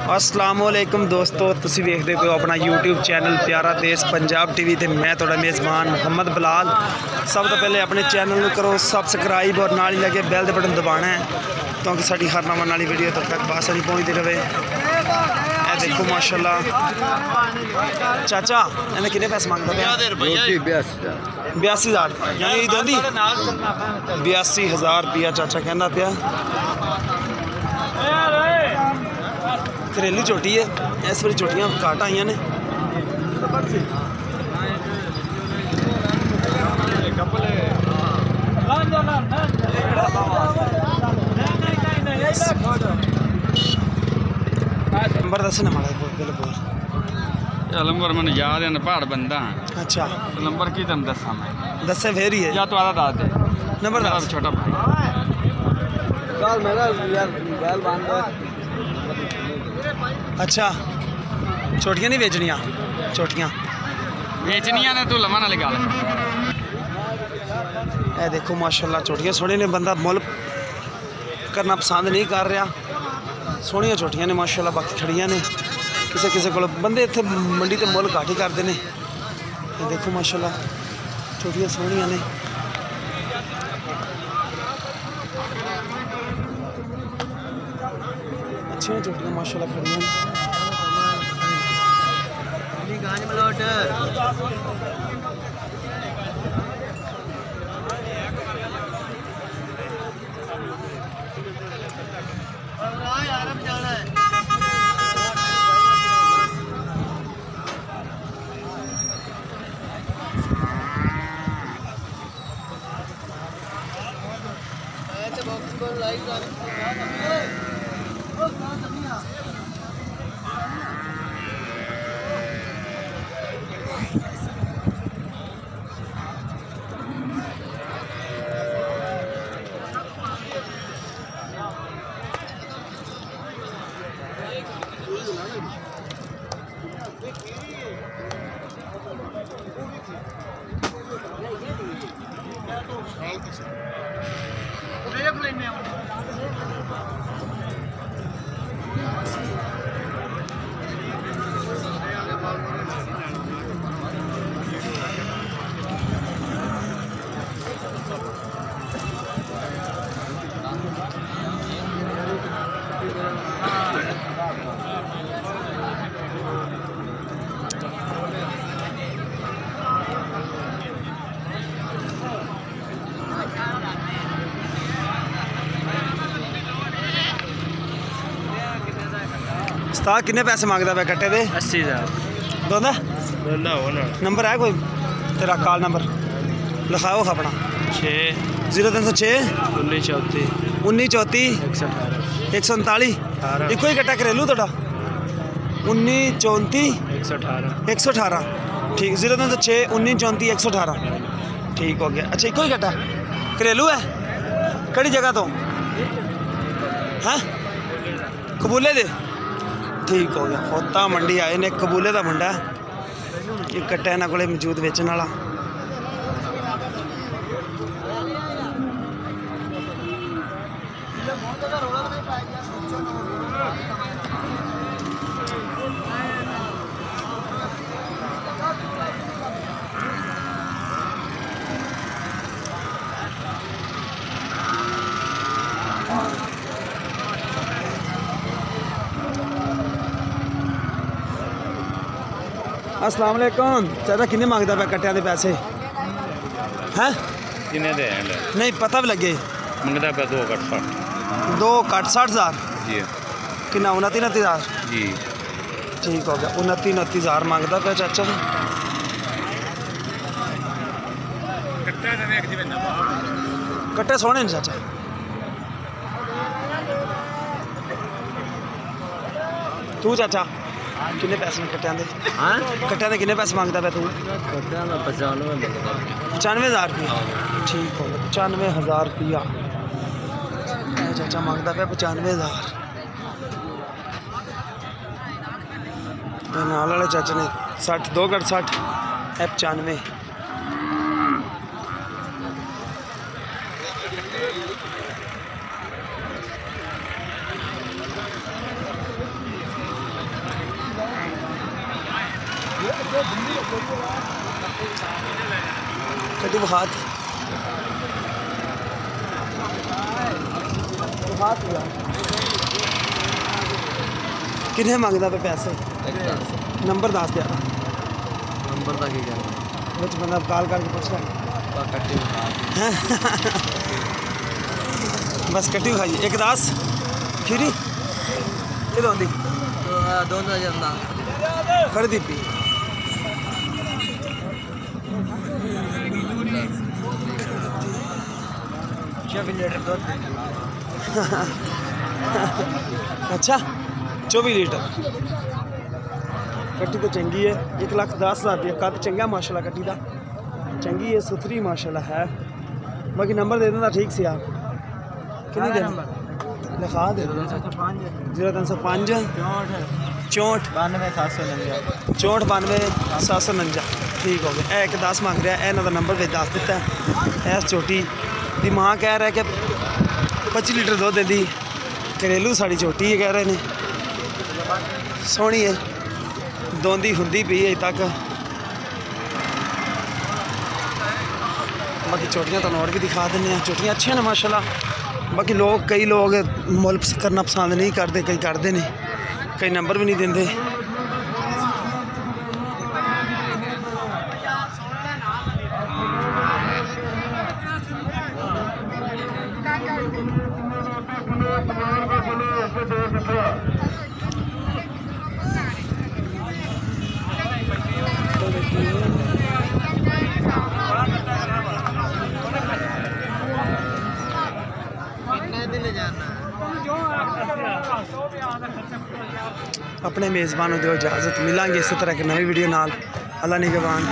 अस्सलामुअलैकुम दोस्तों, तुसी देखते पे हो अपना यूट्यूब चैनल प्यारा देश पंजाब टीवी ते मैं थोड़ा मेज़बान मोहम्मद बिलाल। सब तो पहले अपने चैनल को करो सब्सक्राइब और नाल ही लगे बैल दे बटन दबाना है ताकि साड़ी हर नवा नाली वीडियो तक बासानी पहुँचती रहे। ए देखो माशाल्लाह चाचा इन्हें कितने पैसे मांगता पे? 82,000 यानी 82,000 रुपया चाचा कहना पिया। घरेलू झोटी है, इस बारी झोटियाँ घट आई ने। नंबर दस ना माड़ा बोल नंबर मैंने याद है, पहाड़ बंदा। अच्छा नंबर की तुम दसा मैं दसे फिर ही है या तो आधा दाद दे नंबर दस छोटा भाई अच्छा छोटियाँ नहीं बेचनिया? छोटियाँ बेचनिया ने तू लवा ना लगा। ए देखो माशाल्लाह छोटियाँ सोहने ने, बंदा मुल करना पसंद नहीं कर रहा। सोहनियां छोटियाँ ने माशाल्लाह, बाकी खड़ियाँ ने। किसी किसी को बंदे इतने मंडी ते मुल घट ही करते हैं। देखो माशाल्लाह छोटियाँ सोहनियां ने। अच्छी छोटियाँ माशाल्लाह खड़ियाँ ने। उस्ताद कितने पैसे मांगता पे कट्टे दे? 80,000 दोनों होना। नंबर है कोई तेरा? कॉल नंबर लिखाओ अपना 0306 1934 139 एक ही कट्टा घरेलू थोड़ा 1934 118 ठीक 0306 1934 118 ठीक हो गया। अच्छा एक ही कट्टा घरेलू है? कड़ी जगह तो हैं? कबूले दे ठीक हो गया। होता मंडी आए ने, कबूले का मुंडा एक कट्टा इन्होंने को मौजूद बेचने वाला। अस्सलाम वालेकुम चाचा, किन्ने मांगता पे कट्टिया के पैसे हैं? किन्ने दे नहीं पता भी लगे मंगता पे 2 कट 60,000 जी किन्ना 29,000 जी ठीक हो गया। 29,000 मांगता पे चाचा। कट्टे सोहने ने चाचा। तू चाचा किन्ने पैसे में कट्टिया के? हाँ कट्टिया के किन्ने पैसे मांगता पे तू? 95,000 रुपया ठीक हो गया। 95,000 रुपया चाचा मांगता पे। 95,000 नाल वाले चाचा ने 60 2 कट 60 95। कटी बहात किन्ने मंगदा पे पैसे नंबर दस दिया नंबर का क्या विच बंदा कॉल करके पूछ ले बस कटी खाई एक दस खीरी किलो दी दोनों जंदा खड़ी दी पी अच्छा 24 लीटर कट्टी तो चंगी है 1,10,000 रुपया कद चंगा माशाल्लाह कट्टी का चंगी है सुथरी माशाल्लाह है बाकी नंबर दे देना ठीक से यार कितने दे लिखा दे 0305 64 749 ठीक हो गया एक 10 मंग रहा है इन्हों का नंबर भी दस दिता है इस छोटी दी माँ कह रहा है कि 25 लीटर दुध दी घरेलू साड़ी छोटी है कह रहे हैं सोहनी है दोंदी हुंदी पी अज तक बाकी छोटियां तो और भी दिखा दें छोटियां अच्छी ने माशाल्लाह बाकी लोग कई लोग मुल करना पसंद नहीं करते कई करते नहीं कई नंबर भी नहीं देंगे अपने मेज़बानों दो इजाज़त मिलेंगे इस तरह की नवी वीडियो नाल अल्लाह निगहबान।